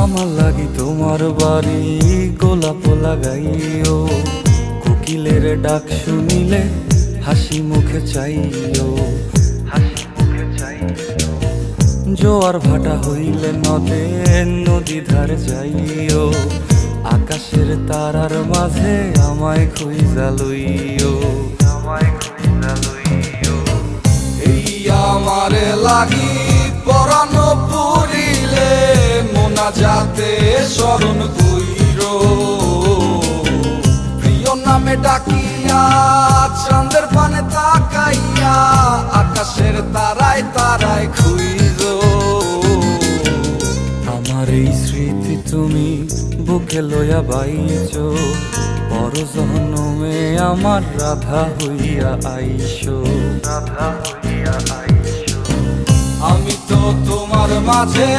আমার লাগি তোমার বাড়ি গোলাপ লাগাইও, কোকিলের ডাক শুনিলে হাসি মুখে চাইও, হাসি মুখে চাইও। জোয়ার ভাটা হইলে নদে নদী ধারে যাইও, আকাশের তারার মাঝে আমায় খুঁজা লইও, আমায় খুঁজা লইও। এই আমারে লাগি পরানো পুরিলে মোনাজাতে স্মরণ কইরো, প্রিয় নামে ডাকিয়া চাঁদের পানে তাকাইয়া আকাশের তারায় তারায় খুইরো। আমার এই স্মৃতি তুমি বুকে লইয়া বাইছো, পর জনমে আমার রাধা হইয়া আইসো, রাধা হইয়া আইসো। আমি তো তোমার মাঝে